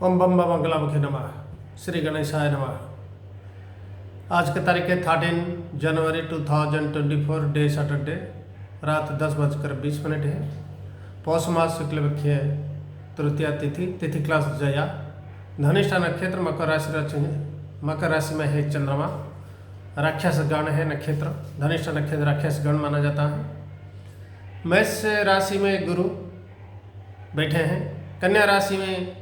ओम बम बम मंगलामुखी नमः। श्री गणेशाय नमः। आज की तारीख है 13 जनवरी 2024, डे सैटरडे, रात 10:20 है। पौष मास शुक्ल पक्ष तृतीया तिथि क्लास जया। धनिष्ठा नक्षत्र मकर राशि में है चंद्रमा। राक्षस गण है नक्षत्र, धनिष्ठा नक्षत्र राक्षस गण माना जाता है। मेष राशि में गुरु बैठे हैं, कन्या राशि में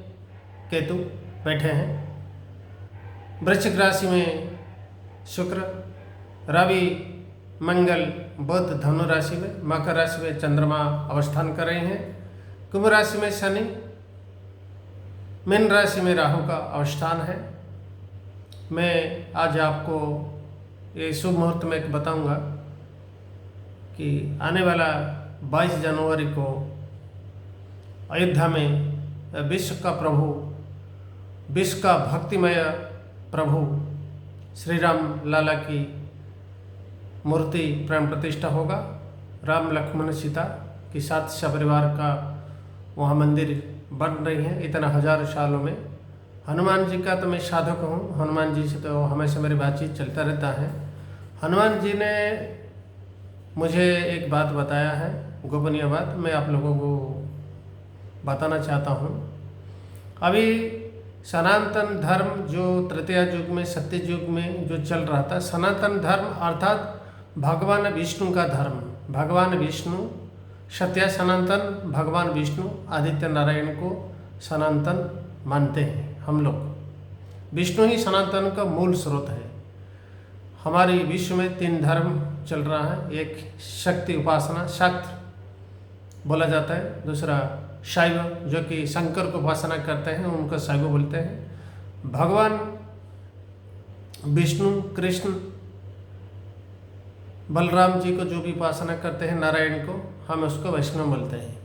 केतु बैठे हैं, वृश्चिक राशि में शुक्र, रवि, मंगल, बुध धनु राशि में, मकर राशि में चंद्रमा अवस्थान कर रहे हैं, कुंभ राशि में शनि, मीन राशि में राहु का अवस्थान है। मैं आज आपको ये शुभ मुहूर्त में बताऊंगा कि आने वाला 22 जनवरी को अयोध्या में विश्व का प्रभु, विश्व का भक्तिमय प्रभु श्री राम लाला की मूर्ति प्राण प्रतिष्ठा होगा। राम लक्ष्मण सीता के साथ सपरिवार का वहाँ मंदिर बन रही है। इतना हजारों सालों में हनुमान जी का तो मैं साधक हूँ, हनुमान जी से तो हमेशा मेरी बातचीत चलता रहता है। हनुमान जी ने मुझे एक बात बताया है, गोपनीय बात, मैं आप लोगों को बताना चाहता हूँ। अभी सनातन धर्म जो तृतीय युग में, सत्य युग में जो चल रहा था, सनातन धर्म अर्थात भगवान विष्णु का धर्म, भगवान विष्णु सत्य सनातन, भगवान विष्णु आदित्य नारायण को सनातन मानते हैं हम लोग। विष्णु ही सनातन का मूल स्रोत है। हमारे विश्व में 3 धर्म चल रहा है। एक शक्ति उपासना, शाक्त बोला जाता है। दूसरा शैव, जो कि शंकर को उपासना करते हैं, उनको शैव बोलते हैं। भगवान विष्णु, कृष्ण, बलराम जी को जो भी उपासना करते हैं, नारायण को, हम उसको वैष्णव बोलते हैं।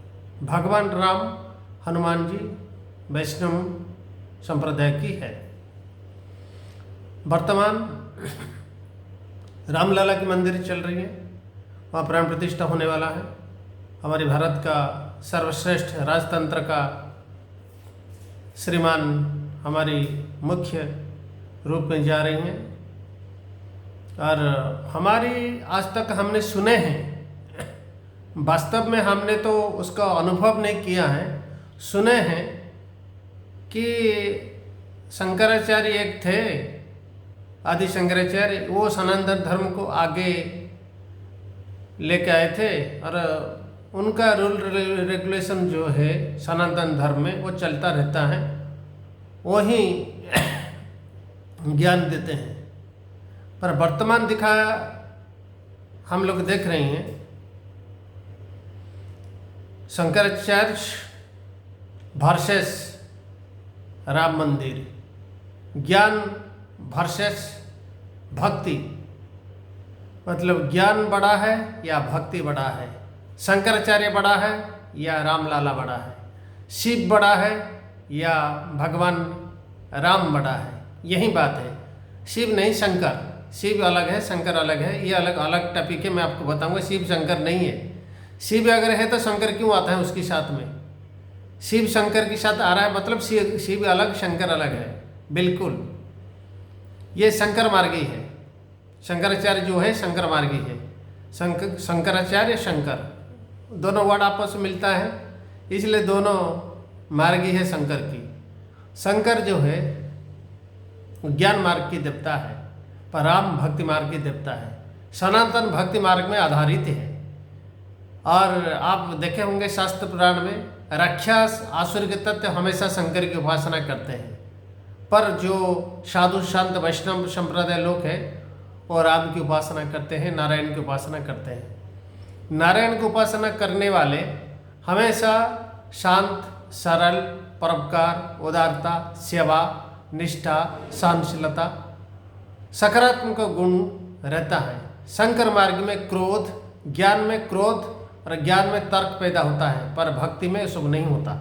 भगवान राम, हनुमान जी वैष्णव संप्रदाय की है। वर्तमान रामलला की मंदिर चल रही है, वहाँ प्राण प्रतिष्ठा होने वाला है। हमारे भारत का सर्वश्रेष्ठ राजतंत्र का श्रीमान हमारी मुख्य रूप में जा रही हैं। और हमारी आज तक हमने सुने हैं, वास्तव में हमने तो उसका अनुभव नहीं किया है, सुने हैं कि शंकराचार्य एक थे, आदि शंकराचार्य, वो सनातन धर्म को आगे लेके आए थे और उनका रूल रेगुलेशन जो है सनातन धर्म में वो चलता रहता है, वही ज्ञान देते हैं। पर वर्तमान हम लोग देख रहे हैं, शंकराचार्य वर्सेस राम मंदिर, ज्ञान वर्सेस भक्ति, मतलब ज्ञान बड़ा है या भक्ति बड़ा है, शंकराचार्य बड़ा है या रामलाला बड़ा है, शिव बड़ा है या भगवान राम बड़ा है, यही बात है। शिव नहीं, शंकर। शिव अलग है, शंकर अलग है, ये अलग अलग टॉपिक है, मैं आपको बताऊंगा। शिव शंकर नहीं है। शिव अगर है तो शंकर क्यों आता है उसके साथ में? शिव शंकर के साथ आ रहा है मतलब शिव अलग, शंकर अलग है, बिल्कुल। ये शंकर मार्गी है। शंकराचार्य जो है शंकर मार्गी है। शंकराचार्य, शंकर दोनों वर्ड आपस में मिलता है, इसलिए दोनों मार्गी है शंकर की। शंकर जो है ज्ञान मार्ग की देवता है, पर राम भक्ति मार्ग की देवता है। सनातन भक्ति मार्ग में आधारित है। और आप देखे होंगे शास्त्र पुराण में, राक्षस आसुर के तत्व हमेशा शंकर की उपासना करते हैं, पर जो साधु संत वैष्णव संप्रदाय लोग हैं वो राम की उपासना करते हैं, नारायण की उपासना करते हैं। नारायण की उपासना करने वाले हमेशा शांत, सरल, परोपकार, उदारता, सेवा, निष्ठा, सहनशीलता, सकारात्मक गुण रहता है। शंकर मार्ग में क्रोध, ज्ञान में क्रोध और ज्ञान में तर्क पैदा होता है, पर भक्ति में शुभ नहीं होता।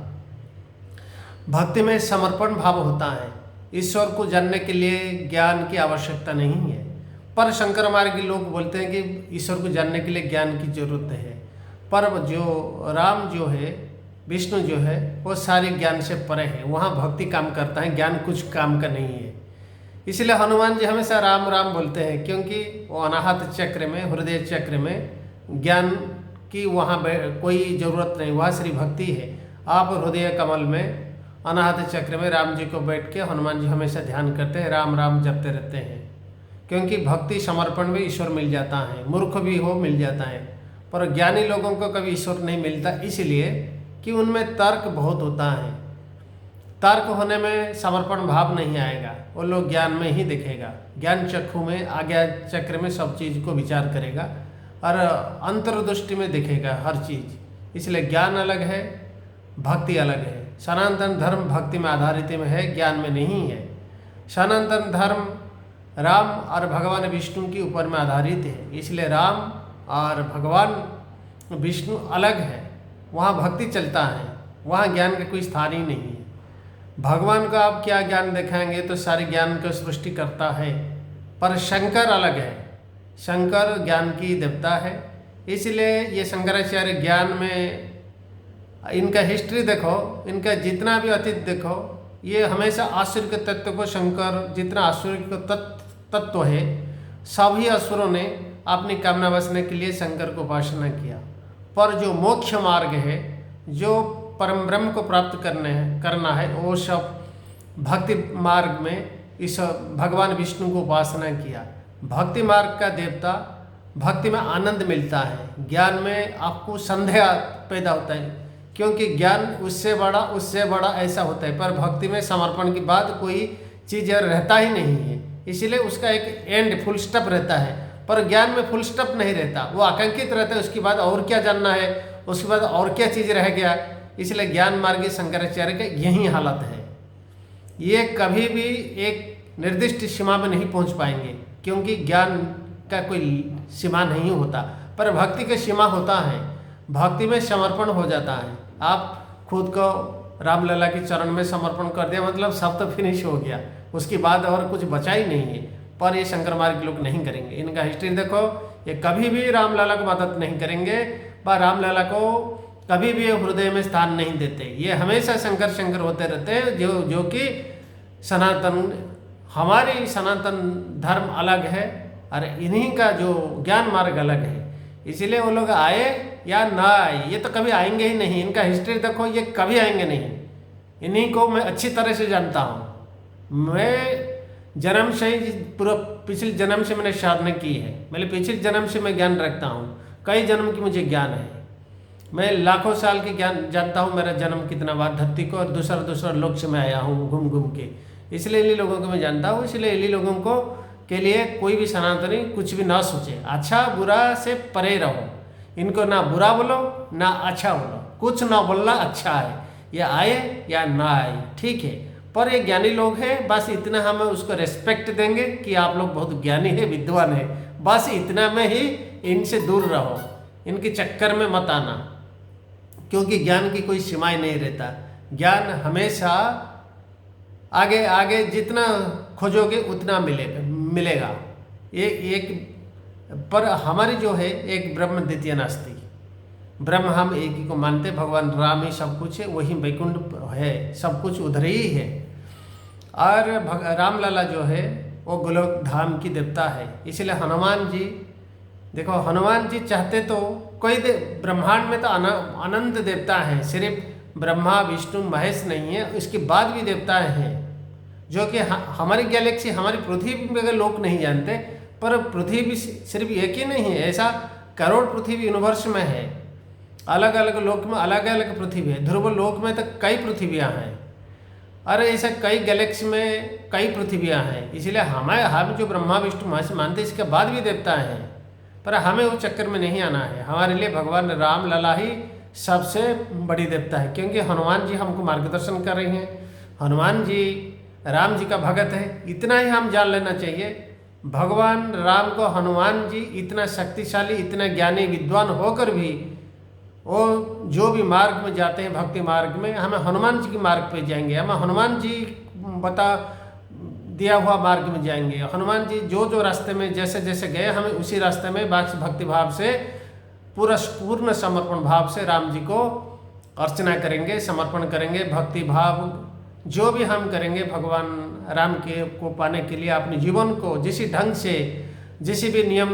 भक्ति में समर्पण भाव होता है। ईश्वर को जानने के लिए ज्ञान की आवश्यकता नहीं है, पर शंकर मार्गी लोग बोलते हैं कि ईश्वर को जानने के लिए ज्ञान की जरूरत है। पर जो राम जो है विष्णु जो है वो सारे ज्ञान से परे है, वहाँ भक्ति काम करता है, ज्ञान कुछ काम का नहीं है। इसलिए हनुमान जी हमेशा राम राम बोलते हैं, क्योंकि वो अनाहत चक्र में, हृदय चक्र में ज्ञान की वहाँ कोई ज़रूरत नहीं, वहाँ श्री भक्ति है। आप हृदय कमल में अनाहत चक्र में राम जी को बैठ के हनुमान जी हमेशा ध्यान करते हैं, राम राम जपते रहते हैं, क्योंकि भक्ति समर्पण में ईश्वर मिल जाता है, मूर्ख भी हो मिल जाता है, पर ज्ञानी लोगों को कभी ईश्वर नहीं मिलता, इसलिए कि उनमें तर्क बहुत होता है। तर्क होने में समर्पण भाव नहीं आएगा, वो लोग ज्ञान में ही दिखेगा, ज्ञान चक्षु में, आज्ञा चक्र में सब चीज़ को विचार करेगा और अंतर्दृष्टि में दिखेगा हर चीज़। इसलिए ज्ञान अलग है, भक्ति अलग है। सनातन धर्म भक्ति में आधारित में है, ज्ञान में नहीं है। सनातन धर्म राम और भगवान विष्णु के ऊपर में आधारित है, इसलिए राम और भगवान विष्णु अलग है, वहाँ भक्ति चलता है, वहाँ ज्ञान का कोई स्थान ही नहीं है। भगवान का आप क्या ज्ञान दिखाएंगे तो सारे ज्ञान को सृष्टि करता है, पर शंकर अलग है, शंकर ज्ञान की देवता है। इसलिए ये शंकराचार्य ज्ञान में, इनका हिस्ट्री देखो, इनका जितना भी अतीत देखो, ये हमेशा आसुर के तत्व को, शंकर जितना आसुर का तत्व है, सभी असुरों ने अपनी कामना बसने के लिए शंकर को उपासना किया। पर जो मोक्ष मार्ग है, जो परम ब्रह्म को प्राप्त करना है, वो सब भक्ति मार्ग में इस भगवान विष्णु को उपासना किया। भक्ति मार्ग का देवता, भक्ति में आनंद मिलता है, ज्ञान में आपको संदेह पैदा होता है, क्योंकि ज्ञान उससे बड़ा ऐसा होता है, पर भक्ति में समर्पण के बाद कोई चीज़ रहता ही नहीं है। इसीलिए उसका एक एंड फुल स्टॉप रहता है, पर ज्ञान में फुल स्टॉप नहीं रहता, वो आकांक्षित रहता है, उसके बाद और क्या जानना है, उसके बाद और क्या चीज़ रह गया। इसलिए ज्ञान मार्गी शंकराचार्य का यही हालत है, ये कभी भी एक निर्दिष्ट सीमा में नहीं पहुंच पाएंगे, क्योंकि ज्ञान का कोई सीमा नहीं होता, पर भक्ति का सीमा होता है। भक्ति में समर्पण हो जाता है, आप खुद को रामलला के चरण में समर्पण कर दिया, मतलब सब तो फिनिश हो गया, उसके बाद और कुछ बचा ही नहीं है। पर ये शंकर मार्ग के लोग नहीं करेंगे। इनका हिस्ट्री देखो, ये कभी भी रामलला को मदद नहीं करेंगे, व रामलला को कभी भी हृदय में स्थान नहीं देते। ये हमेशा शंकर शंकर होते रहते हैं, जो कि हमारी सनातन धर्म अलग है और इन्हीं का जो ज्ञान मार्ग अलग है। इसीलिए वो लोग आए या ना आए, ये तो कभी आएंगे ही नहीं। इनका हिस्ट्री देखो, ये कभी आएंगे नहीं। इन्हीं को मैं अच्छी तरह से जानता हूँ। मैं जन्म से ही, पूरा पिछले जन्म से मैंने साधना की है, मैंने पिछले जन्म से मैं ज्ञान रखता हूँ, कई जन्म की मुझे ज्ञान है, मैं लाखों साल के ज्ञान जानता हूँ, मेरा जन्म कितना बार धरती को और दूसरा लोक से मैं आया हूँ घूम घूम के। इसलिए इन्हीं लोगों को मैं जानता हूँ। इसलिए इन्हीं लोगों को के लिए कोई भी सनातनी कुछ भी ना सोचे, अच्छा बुरा से परे रहो, इनको ना बुरा बोलो ना अच्छा बोलो, कुछ ना बोलना अच्छा है, या आए या ना आए, ठीक है। पर ये ज्ञानी लोग हैं, बस इतना हम उसको रेस्पेक्ट देंगे कि आप लोग बहुत ज्ञानी है, विद्वान है, बस इतना में ही इनसे दूर रहो, इनके चक्कर में मत आना, क्योंकि ज्ञान की कोई सीमाएं नहीं रहता। ज्ञान हमेशा आगे आगे जितना खोजोगे उतना मिलेगा। ये एक पर हमारी जो है एक ब्रह्म द्वितीय नास्ति, ब्रह्म हम एक ही को मानते, भगवान राम ही सब कुछ है, वही वैकुंठ है, सब कुछ उधर ही है। और रामलला जो है वो गोलोक धाम की देवता है। इसलिए हनुमान जी देखो, हनुमान जी चाहते तो कोई ब्रह्मांड में तो अनंत देवता हैं, सिर्फ ब्रह्मा विष्णु महेश नहीं है, उसके बाद भी देवताएं हैं, जो कि हमारी गैलेक्सी, हमारी पृथ्वी में अगर लोग नहीं जानते, पर पृथ्वी भी सिर्फ एक ही नहीं है, ऐसा करोड़ पृथ्वी यूनिवर्स में है, अलग अलग लोक में अलग अलग पृथ्वी है, ध्रुव लोक में तो कई पृथ्वियाँ हैं, और ऐसा कई गैलेक्सी में कई पृथ्वियाँ हैं। इसलिए हम जो ब्रह्मा विष्णु महेश मानते हैं, इसके बाद भी देवता हैं, पर हमें उस चक्कर में नहीं आना है। हमारे लिए भगवान राम लला ही सबसे बड़ी देवता है, क्योंकि हनुमान जी हमको मार्गदर्शन कर रही हैं, हनुमान जी राम जी का भगत है, इतना ही हम जान लेना चाहिए। भगवान राम को हनुमान जी इतना शक्तिशाली, इतना ज्ञानी विद्वान होकर भी वो जो भी मार्ग में जाते हैं, भक्ति मार्ग में, हमें हनुमान जी के मार्ग पे जाएंगे, हम हनुमान जी बता दिया हुआ मार्ग में जाएंगे। हनुमान जी जो रास्ते में जैसे जैसे गए, हमें उसी रास्ते में भक्ति भाव से पूर्ण समर्पण भाव से राम जी को अर्चना करेंगे, समर्पण करेंगे, भक्ति भाव जो भी हम करेंगे भगवान राम के को पाने के लिए अपने जीवन को जिस ढंग से, जिस भी नियम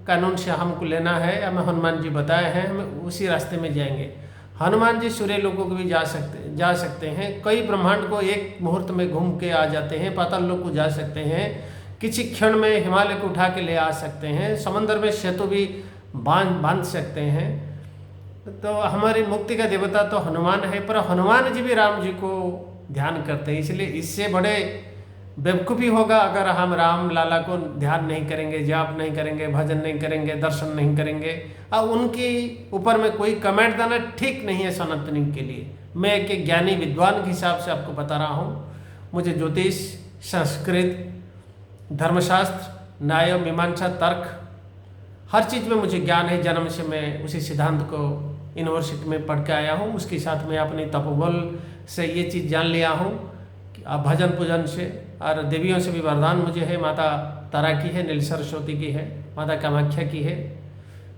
कानून से हमको लेना है, हमें हनुमान जी बताए हैं, हमें उसी रास्ते में जाएंगे। हनुमान जी सूर्य लोगों को भी जा सकते हैं, कई ब्रह्मांड को एक मुहूर्त में घूम के आ जाते हैं, पाताल लोक को जा सकते हैं, किसी क्षण में हिमालय को उठा के ले आ सकते हैं, समंदर में सेतु भी बांध सकते हैं। तो हमारी मुक्ति का देवता तो हनुमान है, पर हनुमान जी भी राम जी को ध्यान करते हैं। इसलिए इससे बड़े बेवकूफ़ी होगा अगर हम राम लाला को ध्यान नहीं करेंगे, जाप नहीं करेंगे, भजन नहीं करेंगे, दर्शन नहीं करेंगे। अब उनके ऊपर में कोई कमेंट देना ठीक नहीं है सनातनी के लिए। मैं एक ज्ञानी विद्वान के हिसाब से आपको बता रहा हूँ। मुझे ज्योतिष, संस्कृत, धर्मशास्त्र, न्याय, मीमांसा, तर्क हर चीज़ में मुझे ज्ञान है। जन्म से मैं उसी सिद्धांत को यूनिवर्सिटी में पढ़ के आया हूँ। उसके साथ मैं अपने तपोबल से ये चीज़ जान लिया हूँ कि अब भजन पूजन से और देवियों से भी वरदान मुझे है। माता तारा की है, नील सरस्वती की है, माता कामाख्या की है,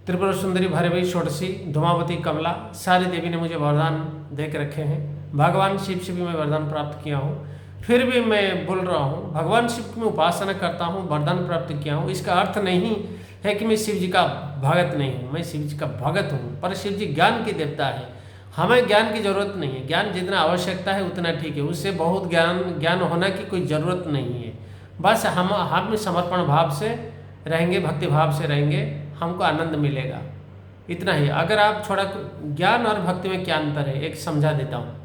त्रिपुरा सुंदरी, भैरवी, षोडशी, धूमावती, कमला, सारी देवी ने मुझे वरदान दे के रखे हैं। भगवान शिव से भी मैं वरदान प्राप्त किया हूँ। फिर भी मैं बोल रहा हूँ भगवान शिव की मैं उपासना करता हूँ, वरदान प्राप्त किया हूँ। इसका अर्थ नहीं है कि मैं शिव जी का भगत नहीं हूँ, मैं शिव जी का भगत हूँ। पर शिव जी ज्ञान की देवता है, हमें ज्ञान की जरूरत नहीं है। ज्ञान जितना आवश्यकता है उतना ठीक है, उससे बहुत ज्ञान होना की कोई ज़रूरत नहीं है। बस हम समर्पण भाव से रहेंगे, भक्ति भाव से रहेंगे, हमको आनंद मिलेगा, इतना ही। अगर आप थोड़ा ज्ञान और भक्ति में क्या अंतर है एक समझा देता हूँ।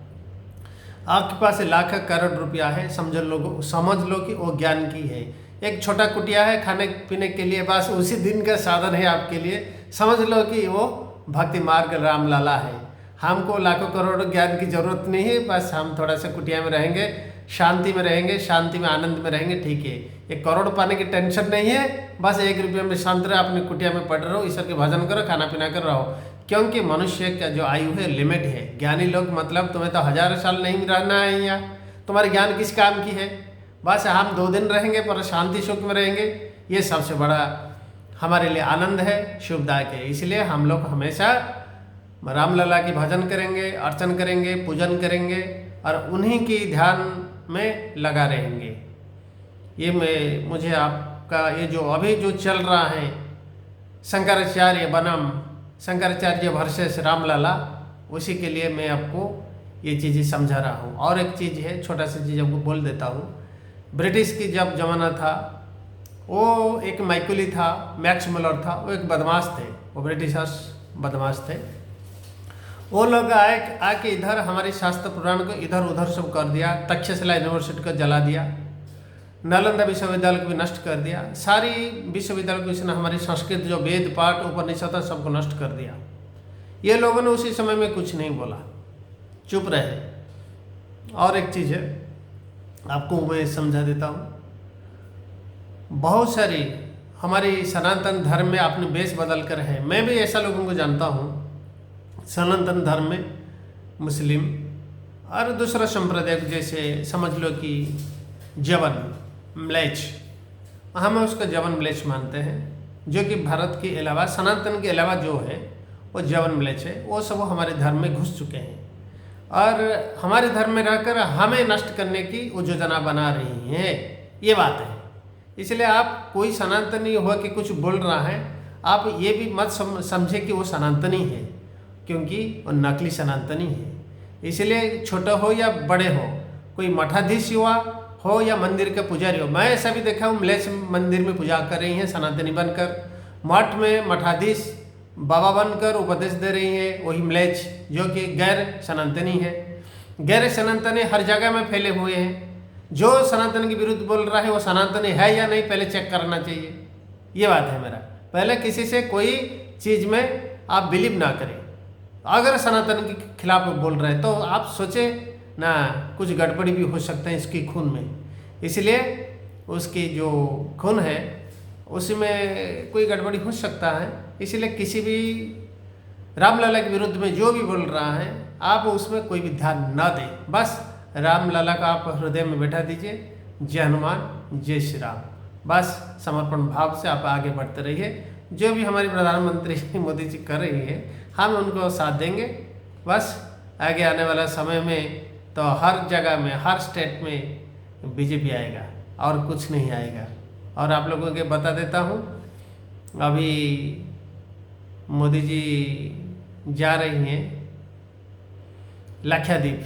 आपके पास लाख करोड़ रुपया है, समझ लो कि वो ज्ञान की है। एक छोटा कुटिया है खाने पीने के लिए, बस उसी दिन का साधन है आपके लिए, समझ लो कि वो भक्ति मार्ग राम लाला है। हमको लाखों करोड़ों ज्ञान की जरूरत नहीं है, बस हम थोड़ा सा कुटिया में रहेंगे, शांति में रहेंगे, शांति में आनंद में रहेंगे, ठीक है। एक करोड़ पाने की टेंशन नहीं है, बस 1 रुपये में शांत रहो, अपनी कुटिया में पढ़ रहो, ईश्वर के भजन करो, खाना पीना कर रहो। क्योंकि मनुष्य का जो आयु है लिमिट है। ज्ञानी लोग मतलब तुम्हें तो 1000 साल नहीं रहना है यहाँ, तुम्हारे ज्ञान किस काम की है। बस हम 2 दिन रहेंगे पर शांति सुख में रहेंगे, ये सबसे बड़ा हमारे लिए आनंद है, शुभदायक है। इसलिए हम लोग हमेशा रामलला की भजन करेंगे, अर्चन करेंगे, पूजन करेंगे और उन्हीं की ध्यान में लगा रहेंगे। ये मुझे आपका ये जो अभी जो चल रहा है शंकराचार्य बनम शंकराचार्य वर्सेस रामलला, उसी के लिए मैं आपको ये चीज़ें समझा रहा हूँ। और एक चीज़ है, छोटा सा चीज़ आपको बोल देता हूँ। ब्रिटिश की जब ज़माना था, वो एक मैकुली था, मैक्स मुलर था, वो एक बदमाश थे, वो ब्रिटिशर्स बदमाश थे। वो लोग आके इधर हमारे शास्त्र पुराण को इधर उधर सब कर दिया, तक्षशिला यूनिवर्सिटी को जला दिया, नालंदा विश्वविद्यालय को भी नष्ट कर दिया, सारी विश्वविद्यालय को इसने हमारी संस्कृत जो वेद पाठ उपनिषद सबको नष्ट कर दिया। ये लोगों ने उसी समय में कुछ नहीं बोला, चुप रहे। और एक चीज़ है आपको मैं समझा देता हूँ। बहुत सारी हमारी सनातन धर्म में अपने वेश बदल कर है। मैं भी ऐसा लोगों को जानता हूँ सनातन धर्म में, मुस्लिम और दूसरा संप्रदाय जैसे समझ लो कि जवन म्लेच्छ, हम उसको जवन म्लेच्छ मानते हैं, जो कि भारत के अलावा सनातन के अलावा जो है वो जवन म्लेच्छ है। वो सब हमारे धर्म में घुस चुके हैं और हमारे धर्म में रहकर हमें नष्ट करने की वो योजना बना रही है, ये बात है। इसलिए आप कोई सनातनी हो कि कुछ बोल रहा है, आप ये भी मत समझे कि वो सनातनी है, क्योंकि वो नकली सनातनी है। इसलिए छोटा हो या बड़े हो, कोई मठाधीश युवा हो या मंदिर के पुजारी हो, मैं ऐसा भी देखा हूँ म्लेच्छ मंदिर में पूजा कर रही हैं सनातनी बनकर, मठ में मठाधीश बाबा बनकर उपदेश दे रही है वही म्लेच्छ, जो कि गैर सनातनी है। गैर सनातनी हर जगह में फैले हुए हैं। जो सनातन के विरुद्ध बोल रहा है वो सनातनी है या नहीं पहले चेक करना चाहिए, ये बात है मेरा। पहले किसी से कोई चीज़ में आप बिलीव ना करें। अगर सनातन के खिलाफ बोल रहे हैं तो आप सोचे ना, कुछ गड़बड़ी भी हो सकता है इसकी खून में, इसलिए उसकी जो खून है उसमें कोई गड़बड़ी हो सकता है। इसलिए किसी भी रामलला के विरुद्ध में जो भी बोल रहा है आप उसमें कोई भी ध्यान ना दें, बस रामलला का आप हृदय में बैठा दीजिए। जय हनुमान, जय श्री राम। बस समर्पण भाव से आप आगे बढ़ते रहिए। जो भी हमारे प्रधानमंत्री मोदी जी कर रही है हम उनको साथ देंगे। बस आगे आने वाला समय में तो हर जगह में, हर स्टेट में बीजेपी आएगा और कुछ नहीं आएगा। और आप लोगों के बता देता हूँ, अभी मोदी जी जा रही हैं लक्षद्वीप,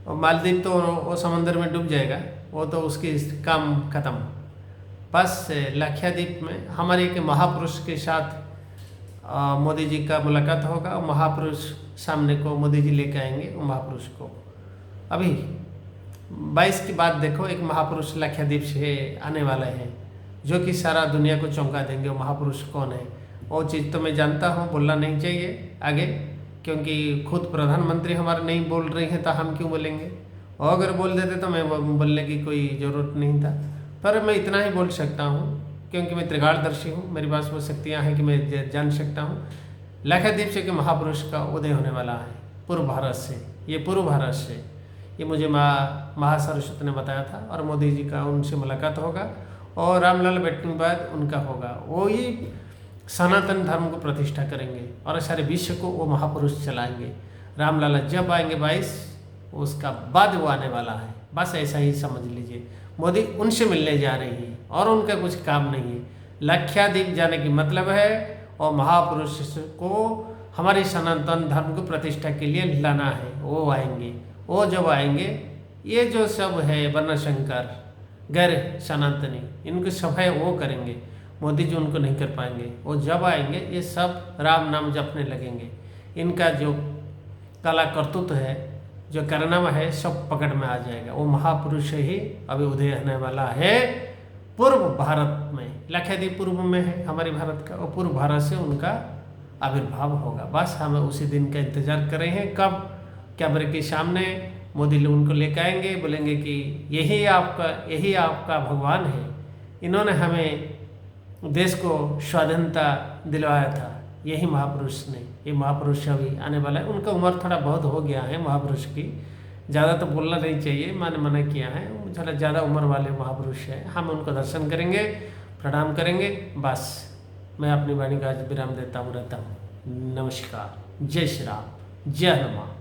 और मालदीव तो वो समंदर में डूब जाएगा, वो तो उसकी काम खत्म। बस लक्षद्वीप में हमारे एक महापुरुष के साथ मोदी जी का मुलाकात होगा। महापुरुष सामने को मोदी जी लेके आएंगे। वो महापुरुष को अभी 22 की बात देखो, एक महापुरुष लक्षद्वीप से आने वाले हैं जो कि सारा दुनिया को चौंका देंगे। वो महापुरुष कौन है वो चीज़ तो मैं जानता हूँ, बोलना नहीं चाहिए आगे, क्योंकि खुद प्रधानमंत्री हमारे नहीं बोल रही हैं तो हम क्यों बोलेंगे। और अगर बोल देते तो मैं बोलने की कोई ज़रूरत नहीं था, पर मैं इतना ही बोल सकता हूँ क्योंकि मैं त्रिकालदर्शी हूँ, मेरे पास वो शक्तियाँ हैं कि मैं जान सकता हूँ। लक्षद्वीप से कि महापुरुष का उदय होने वाला है पूर्व भारत से। ये पूर्व भारत से, ये मुझे महासरस्वती ने बताया था। और मोदी जी का उनसे मुलाकात होगा और रामलाल बैठने के बाद उनका होगा। वो ही सनातन धर्म को प्रतिष्ठा करेंगे और सारे विश्व को वो महापुरुष चलाएंगे। रामलाला जब आएंगे 22, उसका बाद वो आने वाला है। बस ऐसा ही समझ लीजिए। मोदी उनसे मिलने जा रही है और उनका कुछ काम नहीं है। लक्षद्वीप जाने की मतलब है और महापुरुष को हमारे सनातन धर्म को प्रतिष्ठा के लिए लाना है। वो आएंगे। वो जब आएंगे, ये जो सब है वर्णशंकर गैर सनातनी, इनको सब है वो करेंगे। मोदी जी उनको नहीं कर पाएंगे। वो जब आएंगे ये सब राम नाम जपने लगेंगे। इनका जो कला करतूत है, जो कारनामा है, सब पकड़ में आ जाएगा। वो महापुरुष ही अभी उदय होने वाला है पूर्व भारत में। लक्षद्वीप पूर्व में है हमारे भारत का, और पूर्व भारत से उनका आविर्भाव होगा। बस हम उसी दिन का इंतजार कर रहे हैं। कब कैमरे के सामने मोदी लोग उनको लेकर आएंगे, बोलेंगे कि यही आपका भगवान है। इन्होंने हमें देश को स्वाधीनता दिलवाया था, यही महापुरुष ने। ये महापुरुष अभी आने वाला है। उनका उम्र थोड़ा बहुत हो गया है महापुरुष की, ज़्यादा तो बोलना नहीं चाहिए, मैंने मना किया है। थोड़ा ज़्यादा उम्र वाले महापुरुष हैं। हम उनको दर्शन करेंगे, प्रणाम करेंगे। बस मैं अपनी वाणी का आज विराम देता हूँ, रहता हूँ। नमस्कार, जय श्री राम, जय हनुमान।